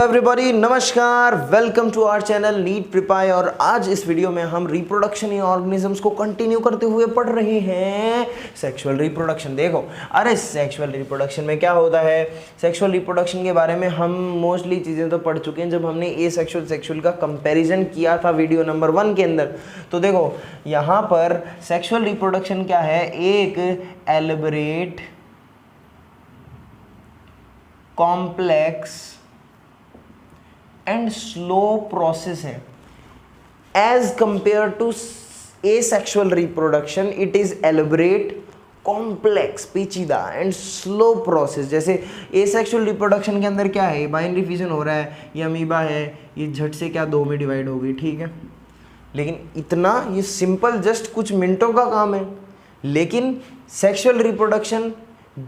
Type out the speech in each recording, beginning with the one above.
Everybody नमस्कार, welcome to our channel NEET prepare. और आज इस वीडियो में हम रिप्रोडक्शन इन ऑर्गेनिजम्स को कंटिन्यू करते हुए पढ़ रहे हैं सेक्सुअल रिप्रोडक्शन। देखो, अरे सेक्सुअल रिप्रोडक्शन में क्या होता है, सेक्सुअल रिप्रोडक्शन के बारे में हम मोस्टली चीज़ें तो पढ़ चुके हैं जब हमने एसेक्सुअल सेक्सुअल का कंपैरिजन किया था वीडियो नंबर 1 के अंदर। तो देखो यहाँ पर सेक्सुअल रिप्रोडक्शन क्या है, एक elaborate complex and slow process है as compare to asexual reproduction. It is elaborate complex पेचीदा एंड स्लो प्रोसेस। जैसे एसेक्सुअल रिप्रोडक्शन के अंदर क्या है, बाइनरी फिजन हो रहा है, ये अमीबा है, ये झट से क्या 2 में डिवाइड हो गई, ठीक है। लेकिन इतना ये सिंपल जस्ट कुछ मिनटों का काम है। लेकिन सेक्सुअल रिप्रोडक्शन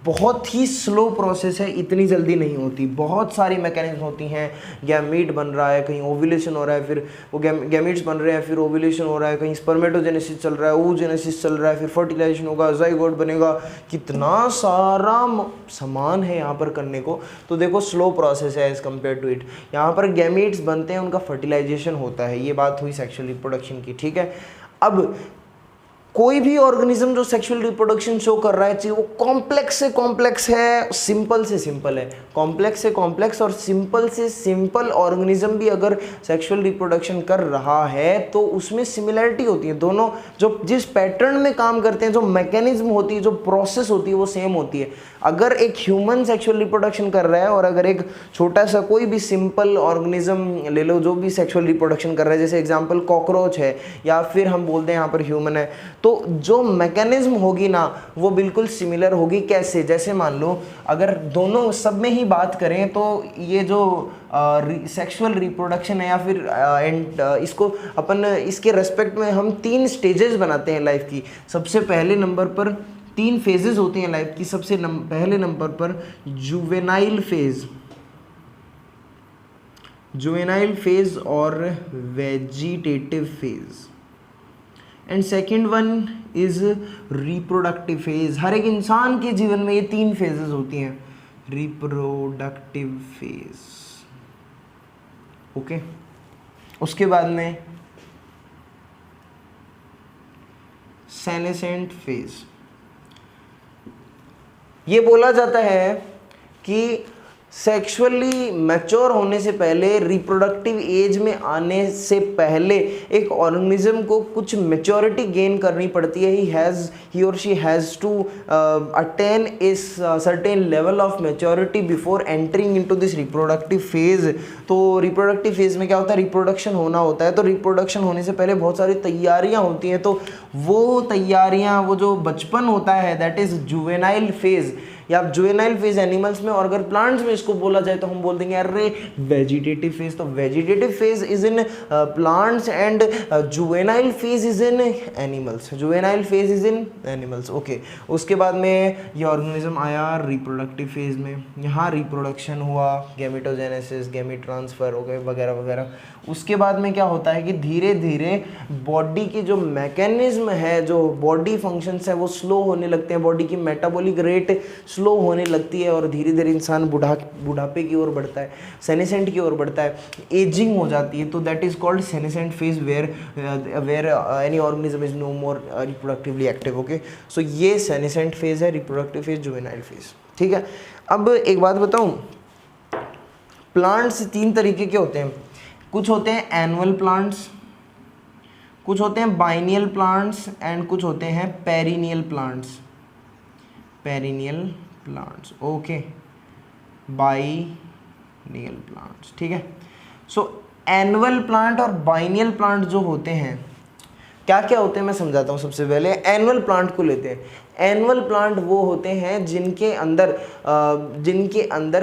बहुत ही स्लो प्रोसेस है, इतनी जल्दी नहीं होती। बहुत सारी मैकेनिज्म होती हैं, गैमीट बन रहा है, कहीं ओव्यूलेशन हो रहा है, फिर वो गैमीट्स बन रहे हैं, फिर ओव्यूलेशन हो रहा है, कहीं स्पर्मेटोजेनेसिस चल रहा है, oogenesis चल रहा है, फिर फर्टिलाइजेशन होगा, ज़ाइगोट बनेगा, कितना सारा सामान है यहाँ पर करने को। तो देखो स्लो प्रोसेस है एज कम्पेयर टू इट। यहाँ पर गैमीट्स बनते हैं, उनका फर्टिलाइजेशन होता है। ये बात हुई सेक्सुअल रिप्रोडक्शन की, ठीक है। अब कोई भी ऑर्गेनिज्म जो सेक्सुअल रिप्रोडक्शन शो कर रहा है, चाहे वो कॉम्प्लेक्स से कॉम्प्लेक्स है, सिंपल से सिंपल है, कॉम्प्लेक्स से कॉम्प्लेक्स और सिंपल से सिंपल ऑर्गेनिज्म भी अगर सेक्सुअल रिप्रोडक्शन कर रहा है तो उसमें सिमिलैरिटी होती है। दोनों जो जिस पैटर्न में काम करते हैं, जो मैकेनिज्म होती है, जो प्रोसेस होती है, वो सेम होती है। अगर एक ह्यूमन सेक्सुअल रिप्रोडक्शन कर रहा है और अगर एक छोटा सा कोई भी सिंपल ऑर्गेनिज्म ले लो जो भी सेक्सुअल रिप्रोडक्शन कर रहा है, जैसे एग्जांपल कॉकरोच है या फिर हम बोलते हैं यहाँ पर ह्यूमन है, तो जो मैकेनिज्म होगी ना वो बिल्कुल सिमिलर होगी। कैसे, जैसे मान लो अगर दोनों सब में ही बात करें तो ये जो सेक्सुअल रिप्रोडक्शन है या फिर इसको अपन इसके रेस्पेक्ट में हम 3 स्टेजेस बनाते हैं लाइफ की। सबसे पहले नंबर पर 3 फेजेस होती हैं लाइफ की। सबसे पहले नंबर पर जुवेनाइल फेज और vegetative phase, and second one is reproductive phase. हर एक इंसान के जीवन में ये 3 फेजेस होती हैं। Reproductive phase, okay. उसके बाद में सेनेसेंट फेज। ये बोला जाता है कि सेक्सुअली मैच्योर होने से पहले, रिप्रोडक्टिव एज में आने से पहले एक ऑर्गेनिज्म को कुछ मैच्योरिटी गेन करनी पड़ती है। ही और she has to attain a certain level of maturity before entering into this reproductive phase. तो रिप्रोडक्टिव फेज में क्या होता है, रिप्रोडक्शन होना होता है। तो रिप्रोडक्शन होने से पहले बहुत सारी तैयारियां होती हैं। तो वो तैयारियां, वो जो बचपन होता है, दैट इज जुवेनाइल फेज या जुवेनाइल फेज एनिमल्स में। और अगर प्लांट्स में इसको बोला जाए तो हम बोल देंगे अरे वेजिटेटिव फेज। तो vegetative phase is in plants and juvenile phase is in animals. Juvenile phase is in animals, okay. उसके बाद में ये ऑर्गेनिज्म आया रिप्रोडक्टिव फेज में। यहाँ रिप्रोडक्शन हुआ, गैमेटोजेनेसिस, गैमीट ट्रांसफर, ओके, वगैरह वगैरह। उसके बाद में क्या होता है कि धीरे धीरे बॉडी की जो मैकेनिज्म है, जो बॉडी फंक्शंस है, वो स्लो होने लगते हैं। बॉडी की मेटाबॉलिक रेट स्लो होने लगती है और धीरे धीरे इंसान बुढ़ापे की ओर बढ़ता है, सेनेसेंट की ओर बढ़ता है, एजिंग हो जाती है। तो that is called senescent phase where any organism is no more reproductively active, okay. So ये सेनेसेंट फेज है, रिप्रोडक्टिव फेज, जुवेनाइल फेज, ठीक है। अब एक बात बताऊं, प्लांट्स 3 तरीके के होते हैं। कुछ होते हैं एनुअल प्लांट्स, कुछ होते हैं बाइनियल प्लांट्स एंड कुछ होते हैं perennial plants. Perennial plants, okay, biennial plants, ठीक है। सो एनुअल प्लांट और बाइनियल प्लांट जो होते हैं, क्या क्या होते हैं मैं समझाता हूँ। सबसे पहले एनुअल प्लांट को लेते हैं। एनुअल प्लांट वो होते हैं जिनके अंदर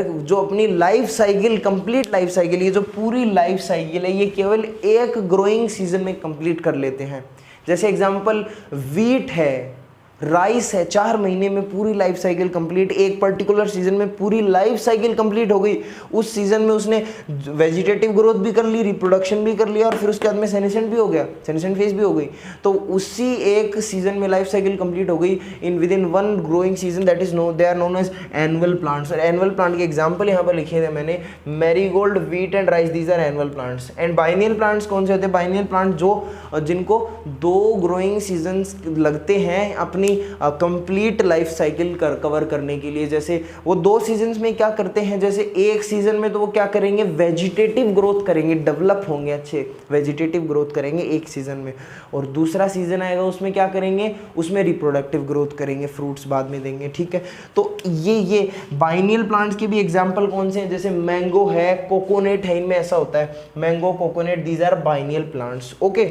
जो अपनी life cycle, complete life cycle, ये जो पूरी लाइफ साइकिल है, ये केवल एक ग्रोइंग सीजन में कंप्लीट कर लेते हैं। जैसे एग्जांपल वीट है, राइस है 4 महीने में पूरी लाइफ साइकिल कंप्लीट, एक पर्टिकुलर सीजन में पूरी लाइफ साइकिल कंप्लीट हो गई। उस सीजन में उसने वेजिटेटिव ग्रोथ भी कर ली, रिप्रोडक्शन भी कर लिया और फिर उसके बाद में सेनेसेंट भी हो गया, सेनेसेंट फेज भी हो गई। तो उसी एक सीजन में लाइफ साइकिल कंप्लीट हो गई in within one growing season, that is they are known as annual plants. और एनुअल प्लांट के एग्जाम्पल यहाँ पर लिखे थे मैंने, marigold, wheat and rice, these are annual plants. And biennial plants कौन से होते हैं? बाइनियल प्लांट जो जिनको 2 ग्रोइंग सीजन्स लगते हैं अपनी कंप्लीट लाइफ साइकिल कवर करने के लिए। जैसे वो 2 सीजन्स में क्या करते हैं, जैसे एक सीजन में तो वो क्या करेंगे, वेजिटेटिव ग्रोथ करेंगे, डेवलप होंगे, अच्छे वेजिटेटिव ग्रोथ करेंगे एक सीजन में, और दूसरा सीजन आएगा उसमें क्या करेंगे, उसमें रिप्रोडक्टिव ग्रोथ करेंगे, फ्रूट्स बाद में देंगे, ठीक है। तो ये बाइनियल प्लांट्स के भी एग्जांपल कौन से हैं? जैसे मैंगो है, कोकोनट है, इनमें ऐसा होता है, mango, coconut, these are biennial plants. Okay,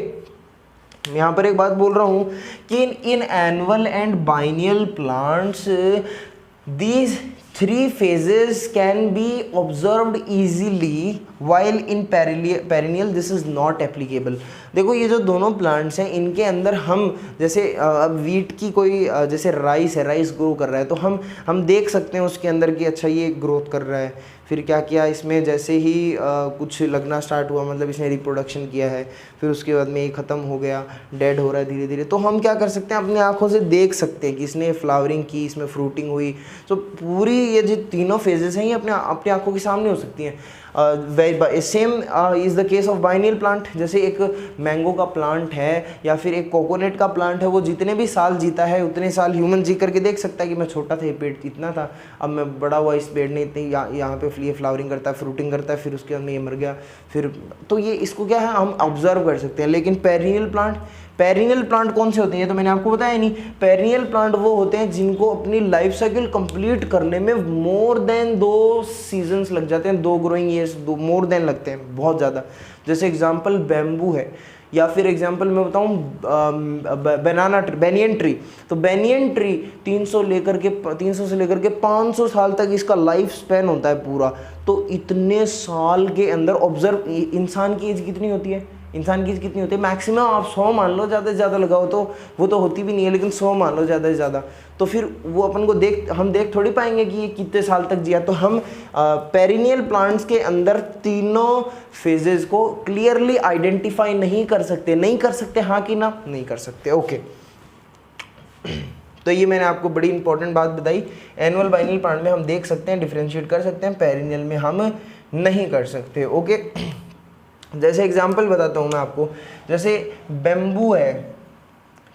यहाँ पर एक बात बोल रहा हूँ कि in annual and biennial plants these 3 phases can be observed easily while in perennial this is not applicable। देखो ये जो दोनों प्लांट्स हैं इनके अंदर हम जैसे अब वीट की कोई जैसे राइस है, राइस ग्रो कर रहा है, तो हम देख सकते हैं उसके अंदर कि अच्छा ये ग्रोथ कर रहा है। फिर क्या किया इसमें, जैसे ही कुछ लगना स्टार्ट हुआ, मतलब इसने रिप्रोडक्शन किया है, फिर उसके बाद में ये ख़त्म हो गया, डेड हो रहा है धीरे धीरे, तो हम क्या कर सकते हैं, अपनी आंखों से देख सकते हैं कि इसने फ्लावरिंग की, इसमें फ्रूटिंग हुई। तो पूरी ये जो तीनों फेजेस हैं ये अपनी आंखों के सामने हो सकती हैं। Same is the case of biennial plant. जैसे एक मैंगो का प्लांट है या फिर एक कोकोनट का प्लांट है, वो जितने भी साल जीता है उतने साल ह्यूमन जी करके देख सकता है कि मैं छोटा था ये पेड़ इतना था, अब मैं बड़ा हुआ, इस पेड़ ने इतनी यहाँ पे ये फ्लावरिंग करता है, फ्रूटिंग करता है, फिर उसके बाद में ये मर गया, फिर तो ये इसको क्या है हम ऑब्जर्व कर सकते हैं। लेकिन पेरिनियल प्लांट कौन से होते हैं, ये तो मैंने आपको बताया नहीं। पेरिनियल प्लांट वो होते हैं जिनको अपनी लाइफ साइकिल कंप्लीट करने में मोर देन 2 सीजन्स लग जाते हैं, 2 ग्रोइंग ईयर्स, मोर देन लगते हैं, बहुत ज़्यादा। जैसे एग्जांपल बैम्बू है, या फिर एग्जांपल मैं बताऊं बेनियन ट्री। तो बेनियन ट्री 300 से लेकर के 500 साल तक इसका लाइफ स्पैन होता है पूरा। तो इतने साल के अंदर ऑब्जर्व, इंसान की एज कितनी होती है, मैक्सिमम आप 100 मान लो, ज़्यादा से ज़्यादा लगाओ तो वो तो होती भी नहीं है, लेकिन 100 मान लो ज़्यादा से ज़्यादा। तो फिर वो अपन को हम देख थोड़ी पाएंगे कि ये कितने साल तक जिया। तो हम पेरिनियल प्लांट्स के अंदर तीनों फेजेस को क्लियरली आइडेंटिफाई नहीं कर सकते, हाँ कि ना, नहीं कर सकते। ओके, तो ये मैंने आपको बड़ी इंपॉर्टेंट बात बताई। एनुअल बाइनियल प्लांट में हम देख सकते हैं, डिफरेंशिएट कर सकते हैं, पेरिनियल में हम नहीं कर सकते। ओके, जैसे एग्जाम्पल बताता हूँ मैं आपको, जैसे बेम्बू है,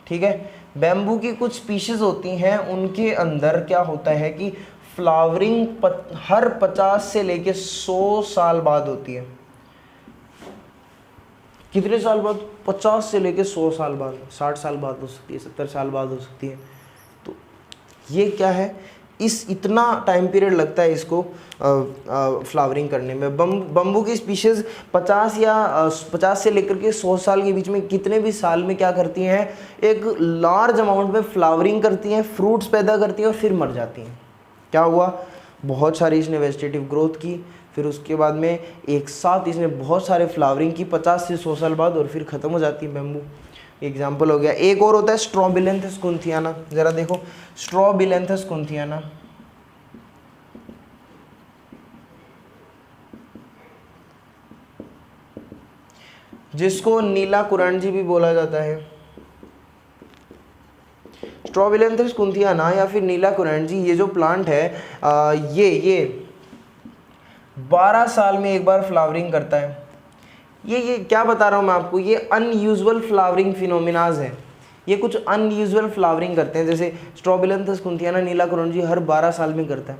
ठीक है, बेम्बू की कुछ स्पीशीज होती हैं, उनके अंदर क्या होता है कि फ्लावरिंग हर 50 से लेके 100 साल बाद होती है। कितने साल बाद? 50 से लेके 100 साल बाद, 60 साल बाद हो सकती है, 70 साल बाद हो सकती है। तो ये क्या है, इस इतना टाइम पीरियड लगता है इसको फ्लावरिंग करने में। बम्बू की स्पीशीज़ 50 से लेकर के 100 साल के बीच में कितने भी साल में क्या करती हैं, एक लार्ज अमाउंट में फ्लावरिंग करती हैं, फ्रूट्स पैदा करती हैं और फिर मर जाती हैं। क्या हुआ, बहुत सारी इसने वेजिटेटिव ग्रोथ की, फिर उसके बाद में एक साथ इसने बहुत सारे फ्लावरिंग की 50 से 100 साल बाद, और फिर ख़त्म हो जाती है बेम्बू। एग्जाम्पल हो गया। एक और होता है स्ट्रॉबिलेंथस कुंथियाना, ज़रा देखो, स्ट्रॉबिलेंथस कुंथियाना, जिसको नीला कुरांजी भी बोला जाता है। स्ट्रॉबिलेंथस कुंथियाना या फिर नीला कुरांजी, ये जो प्लांट है ये 12 साल में एक बार फ्लावरिंग करता है। ये क्या बता रहा हूँ मैं आपको, ये अनयूजुअल फ्लावरिंग फिनोमिनाज हैं, ये कुछ अनयूजुअल फ्लावरिंग करते हैं। जैसे स्ट्रॉबिलेंथस कुंथियाना, नीला कुरांजी हर 12 साल में करता है।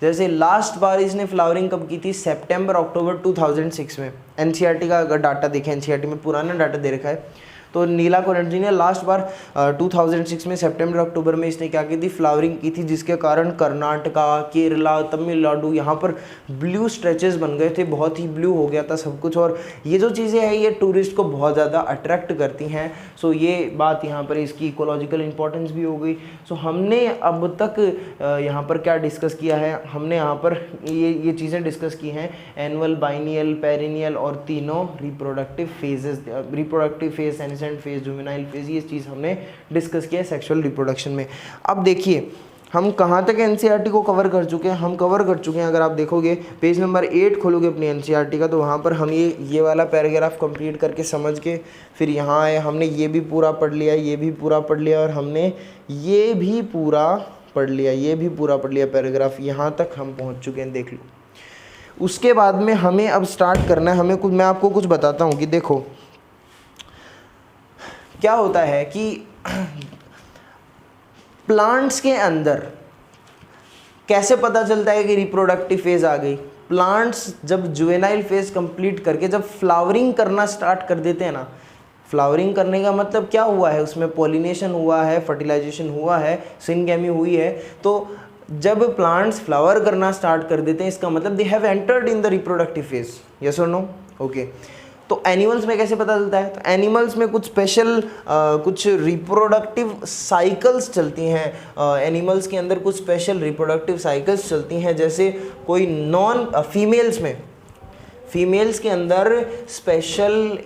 जैसे लास्ट बार इसने फ्लावरिंग कब की थी, सितंबर अक्टूबर 2006 में। एनसीईआरटी का अगर डाटा देखें, एनसीईआरटी में पुराना डाटा दे रखा है, तो नीला कुरांजी ने लास्ट बार 2006 में सितंबर अक्टूबर में इसने क्या की थी, फ्लावरिंग की थी, जिसके कारण कर्नाटका, केरला, तमिलनाडु, यहाँ पर ब्लू स्ट्रेचेस बन गए थे, बहुत ही ब्लू हो गया था सब कुछ। और ये जो चीज़ें हैं ये टूरिस्ट को बहुत ज़्यादा अट्रैक्ट करती हैं। सो ये बात यहाँ पर इसकी इकोलॉजिकल इंपॉर्टेंस भी हो गई। सो हमने अब तक यहाँ पर क्या डिस्कस किया है, हमने यहाँ पर ये चीज़ें डिस्कस की हैं, एनुअल, बाइनियल, पेरिनियल और तीनों reproductive phases, reproductive phase senescent phase, juvenile phase, ये चीज़ हमने डिस्कस किया है सेक्सुअल रिप्रोडक्शन में। अब देखिए हम कहाँ तक एनसीईआरटी को कवर कर चुके हैं, हम कवर कर चुके हैं, अगर आप देखोगे पेज नंबर 8 खोलोगे अपनी एनसीईआरटी का, तो वहाँ पर हम ये वाला पैराग्राफ कंप्लीट करके समझ के फिर यहाँ आए, हमने ये भी पूरा पढ़ लिया, ये भी पूरा पढ़ लिया, और हमने ये भी पूरा पढ़ लिया, ये भी पूरा पढ़ लिया पैराग्राफ, यहाँ तक हम पहुँच चुके हैं, देख लो। उसके बाद में हमें अब स्टार्ट करना है, हमें कुछ, मैं आपको कुछ बताता हूँ कि देखो क्या होता है कि प्लांट्स के अंदर कैसे पता चलता है कि रिप्रोडक्टिव फेज आ गई। प्लांट्स जब जुवेनाइल फेज कंप्लीट करके जब फ्लावरिंग करना स्टार्ट कर देते हैं ना, फ्लावरिंग करने का मतलब क्या हुआ है, उसमें पॉलिनेशन हुआ है, फर्टिलाइजेशन हुआ है, सिनगेमी हुई है, तो जब प्लांट्स फ्लावर करना स्टार्ट कर देते हैं इसका मतलब they have entered in the reproductive phase, yes और नो, ओके। तो एनिमल्स में कैसे पता चलता है, तो एनिमल्स में कुछ स्पेशल कुछ रिप्रोडक्टिव साइकिल्स चलती हैं, एनिमल्स के अंदर कुछ स्पेशल रिप्रोडक्टिव साइकिल्स चलती हैं, जैसे कोई नॉन फीमेल्स के अंदर स्पेशल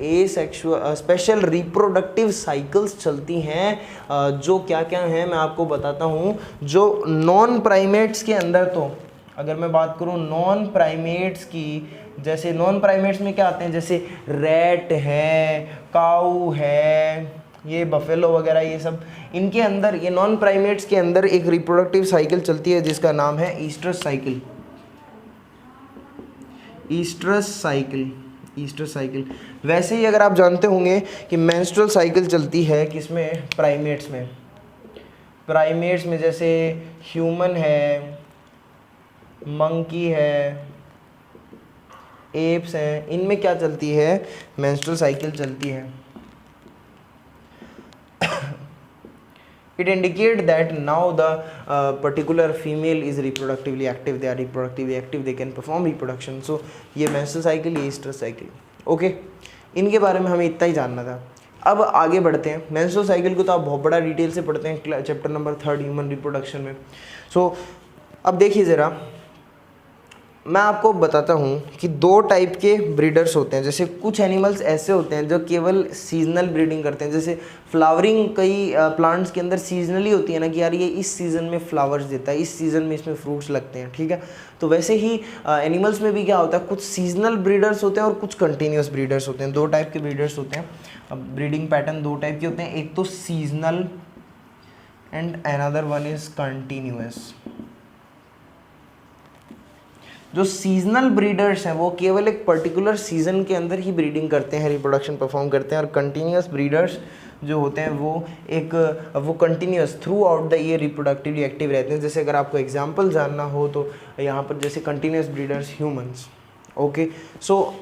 रिप्रोडक्टिव साइकिल्स चलती हैं, जो क्या क्या हैं मैं आपको बताता हूँ। जो नॉन प्राइमेट्स के अंदर, तो अगर मैं बात करूँ नॉन प्राइमेट्स की, जैसे नॉन प्राइमेट्स में क्या आते हैं, जैसे रैट है, काऊ है, ये बफेलो वगैरह, ये सब इनके अंदर, ये नॉन प्राइमेट्स के अंदर एक रिप्रोडक्टिव साइकिल चलती है जिसका नाम है ईस्ट्रस साइकिल। Oestrus cycle. वैसे ही अगर आप जानते होंगे कि मेंस्ट्रुअल साइकिल चलती है किसमें, प्राइमेट्स में जैसे ह्यूमन है, मंकी है, एप्स हैं, इनमें क्या चलती है, मेंस्ट्रुअल साइकिल चलती है। It indicate that now the particular female is reproductively active, they are reproductively active, they can perform reproduction. So ये menstrual cycle, ये estrous cycle, ओके। इनके बारे में हमें इतना ही जानना था। अब आगे बढ़ते हैं। मेंस्ट्रुअल साइकिल को तो आप बहुत बड़ा डिटेल से पढ़ते हैं चैप्टर नंबर 3 ह्यूमन रिप्रोडक्शन में। सो अब देखिए ज़रा, मैं आपको बताता हूँ कि 2 टाइप के ब्रीडर्स होते हैं। जैसे कुछ एनिमल्स ऐसे होते हैं जो केवल सीजनल ब्रीडिंग करते हैं, जैसे फ्लावरिंग कई प्लांट्स के अंदर सीजनली होती है ना, कि यार ये इस सीज़न में फ्लावर्स देता है, इस सीज़न में इसमें फ्रूट्स लगते हैं, ठीक है। तो वैसे ही एनिमल्स में भी क्या होता है, कुछ सीजनल ब्रीडर्स होते हैं और कुछ कंटिन्यूस ब्रीडर्स होते हैं। 2 टाइप के ब्रीडर्स होते हैं। अब ब्रीडिंग पैटर्न 2 टाइप के होते हैं, एक तो seasonal and another one is continuous. जो सीजनल ब्रीडर्स हैं वो केवल एक पर्टिकुलर सीजन के अंदर ही ब्रीडिंग करते हैं, रिप्रोडक्शन परफॉर्म करते हैं, और कंटिन्यूस ब्रीडर्स जो होते हैं वो continuous through out the year reproductively active रहते हैं। जैसे अगर आपको एग्जांपल जानना हो तो यहाँ पर जैसे कंटिन्यूस ब्रीडर्स ह्यूमंस, ओके। सो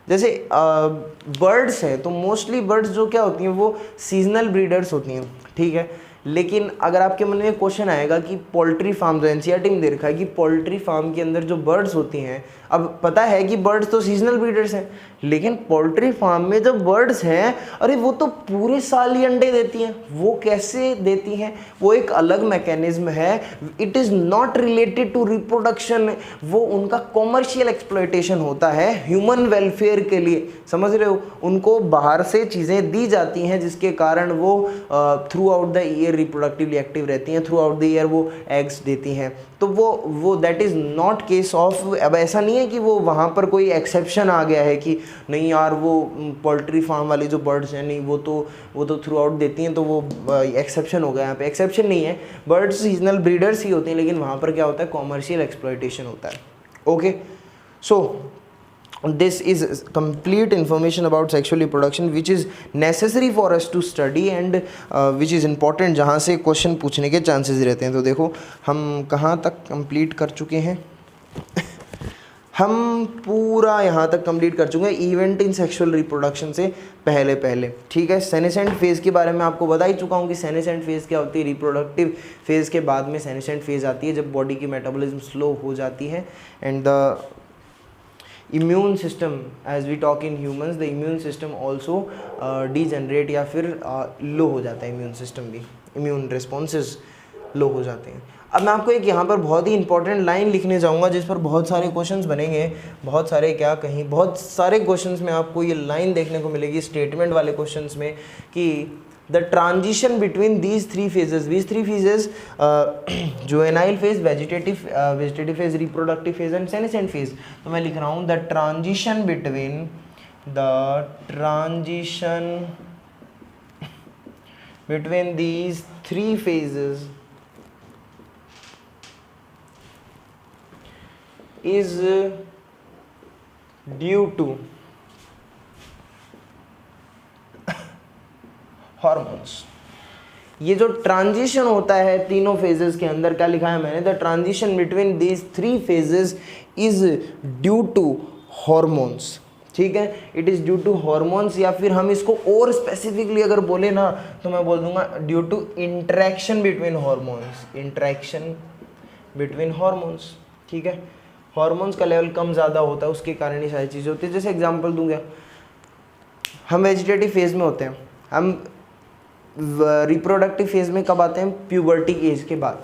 जैसे बर्ड्स हैं, तो मोस्टली बर्ड्स जो क्या होती हैं वो सीजनल ब्रीडर्स होती हैं, ठीक है। लेकिन अगर आपके मन में क्वेश्चन आएगा कि पोल्ट्री फार्म, जो एनसीईआरटी में दे रखा है कि पोल्ट्री फार्म के अंदर जो बर्ड्स होती हैं, अब पता है कि बर्ड्स तो सीजनल ब्रीडर्स हैं, लेकिन पोल्ट्री फार्म में जो बर्ड्स हैं, अरे वो तो पूरे साल ही अंडे देती हैं। वो कैसे देती हैं, वो एक अलग मैकेनिज्म है, it is not related to reproduction, वो उनका कॉमर्शियल एक्सप्लॉयटेशन होता है ह्यूमन वेलफेयर के लिए, समझ रहे हो। उनको बाहर से चीज़ें दी जाती हैं जिसके कारण वो through out the year reproductively active रहती हैं, थ्रू आउट द ईयर वो एग्स देती हैं। तो वो that is not case of, अब ऐसा नहीं है कि वो वहाँ पर कोई एक्सेप्शन आ गया है कि नहीं यार वो पोल्ट्री फार्म वाली जो बर्ड्स हैं नहीं वो तो थ्रू आउट देती हैं, तो वो एक्सेप्शन हो गया। यहाँ पे एक्सेप्शन नहीं है, बर्ड्स सीजनल ब्रीडर्स ही होते हैं, लेकिन वहाँ पर क्या होता है, कॉमर्शियल एक्सप्लॉयटेशन होता है, okay. So this is complete information about sexual reproduction which is necessary for us to study and which is important, जहाँ से क्वेश्चन पूछने के चांसेस रहते हैं। तो देखो हम कहाँ तक कंप्लीट कर चुके हैं हम पूरा यहाँ तक कंप्लीट कर चुके हैं इवेंट इन सेक्सुअल रिप्रोडक्शन से पहले, ठीक है। सेनेसेंट फेज़ के बारे में आपको बता ही चुका हूँ कि सेनेसेंट फेज़ क्या होती है। रिप्रोडक्टिव फेज़ के बाद में सेनेसेंट फेज़ आती है, जब बॉडी की मेटाबॉलिज्म स्लो हो जाती है and the immune system, as we talk in humans, the immune system also degenerate या फिर लो हो जाता है इम्यून सिस्टम भी, इम्यून रिस्पॉन्सेज लो हो जाते हैं। अब मैं आपको एक यहाँ पर बहुत ही इंपॉर्टेंट लाइन लिखने जाऊँगा जिस पर बहुत सारे क्वेश्चंस बनेंगे, बहुत सारे क्या कहीं बहुत सारे क्वेश्चंस में आपको ये लाइन देखने को मिलेगी स्टेटमेंट वाले क्वेश्चंस में कि the transition between these three phases juvenile phase, vegetative phase, reproductive phase and senescent phase. तो मैं लिख रहा हूँ the transition between these three phases is due to hormones. ये जो ट्रांजिशन होता है तीनों फेजेस के अंदर, क्या लिखा है मैंने, the transition between these three phases is due to hormones. ठीक है, it is due to hormones, या फिर हम इसको और स्पेसिफिकली अगर बोले ना तो मैं बोल दूंगा due to interaction between hormones, interaction between hormones. ठीक है, हॉर्मोन्स का लेवल कम ज़्यादा होता है, उसके कारण ये सारी चीज़ें होती है। जैसे एग्जांपल दूंगा, हम वेजिटेटिव फेज में होते हैं, हम रिप्रोडक्टिव फेज में कब आते हैं, प्यूबर्टी एज के बाद।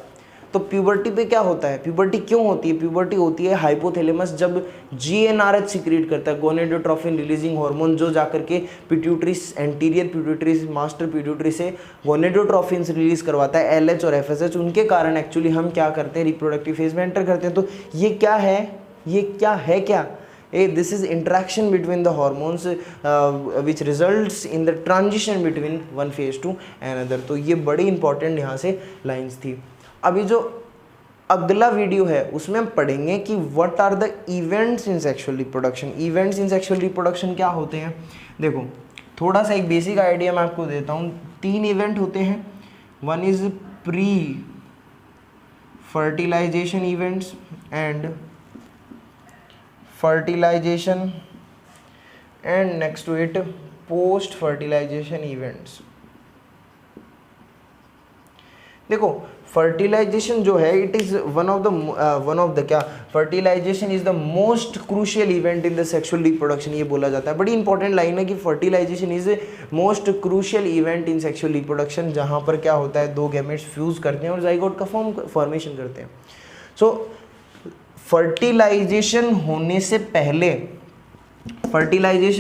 तो प्यूबर्टी पे क्या होता है, प्यूबर्टी क्यों होती है, प्यूबर्टी होती है हाइपोथैलेमस जब GnRH सीक्रेट करता है, गोनेडोट्रोफिन रिलीजिंग हार्मोन, जो जाकर के pituitary, anterior pituitary, master pituitary से गोनेडोट्रोफिन रिलीज करवाता है, LH और FSH। उनके कारण एक्चुअली हम क्या करते हैं, रिप्रोडक्टिव फेज में एंटर करते हैं। तो ये क्या है क्या this is interaction between the hormones which results in the transition between one phase to another। तो ये बड़ी इंपॉर्टेंट यहाँ से लाइंस थी। अभी जो अगला वीडियो है उसमें हम पढ़ेंगे कि what are the events in sexual reproduction. Events in sexual reproduction क्या होते हैं, देखो थोड़ा सा एक बेसिक आइडिया मैं आपको देता हूँ। 3 इवेंट होते हैं, one is pre fertilization events and fertilization and next to it post fertilization events। देखो फर्टिलाइजेशन जो है it is one of the क्या, fertilization is the most crucial event in the sexual reproduction. ये बोला जाता है, बड़ी इंपॉर्टेंट लाइन है कि fertilization is most crucial event in sexual reproduction, जहाँ पर क्या होता है 2 गैमेट्स फ्यूज करते हैं और जाइगोट का फॉर्मेशन करते हैं। सो फर्टिलाइजेशन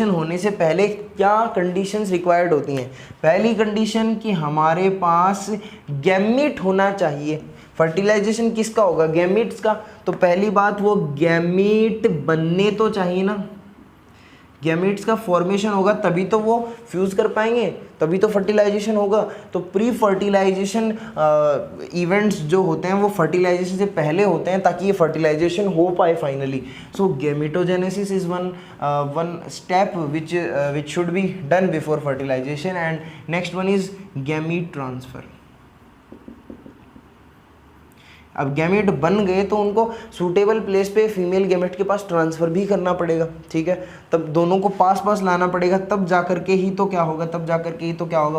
होने से पहले क्या कंडीशंस रिक्वायर्ड होती हैं। पहली कंडीशन कि हमारे पास गैमीट होना चाहिए। फर्टिलाइजेशन किसका होगा, गैमीट्स का। तो पहली बात वो गैमीट बनने तो चाहिए ना, गैमीट्स का फॉर्मेशन होगा तभी तो वो फ्यूज कर पाएंगे, तभी तो फर्टिलाइजेशन होगा। तो प्री फर्टिलाइजेशन इवेंट्स जो होते हैं वो फर्टिलाइजेशन से पहले होते हैं ताकि ये फर्टिलाइजेशन हो पाए finally. So gametogenesis is one step which should be done before fertilization and next one is gamete transfer. अब गैमेट बन गए तो उनको सूटेबल प्लेस पे फीमेल गैमेट के पास ट्रांसफ़र भी करना पड़ेगा। ठीक है, तब दोनों को पास लाना पड़ेगा, तब जा करके ही तो क्या होगा,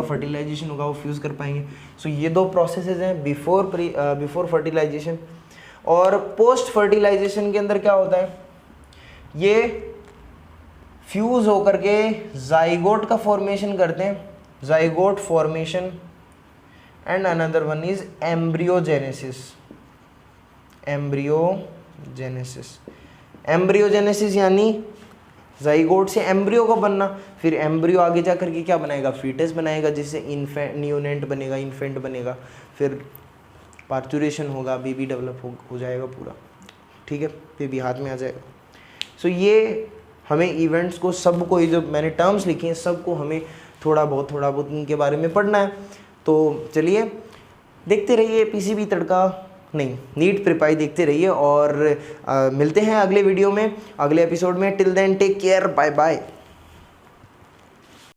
फर्टिलाइजेशन होगा, वो फ्यूज़ कर पाएंगे। सो ये 2 प्रोसेसेस हैं, बिफोर फर्टिलाइजेशन और पोस्ट फर्टिलाइजेशन के अंदर क्या होता है, ये फ्यूज़ होकर के जाइगोट का फॉर्मेशन करते हैं, zygote formation and another one is embryogenesis. Embryogenesis यानी जाइगोट से एम्ब्रियो का बनना, फिर एम्ब्रियो आगे जा करके क्या बनाएगा, फीटस बनाएगा, जिससे न्यूनेंट बनेगा, इन्फेंट बनेगा, फिर पार्चुरेशन होगा, बेबी डेवलप हो जाएगा पूरा। ठीक है, बेबी हाथ में आ जाएगा। सो ये हमें इवेंट्स को सबको, ये जो मैंने टर्म्स लिखे हैं सबको हमें थोड़ा बहुत इनके बारे में पढ़ना है। तो चलिए देखते रहिए PCB तड़का, नहीं नीट प्रिपाई देखते रहिए और मिलते हैं अगले वीडियो में, अगले एपिसोड में। Till then take care, bye bye.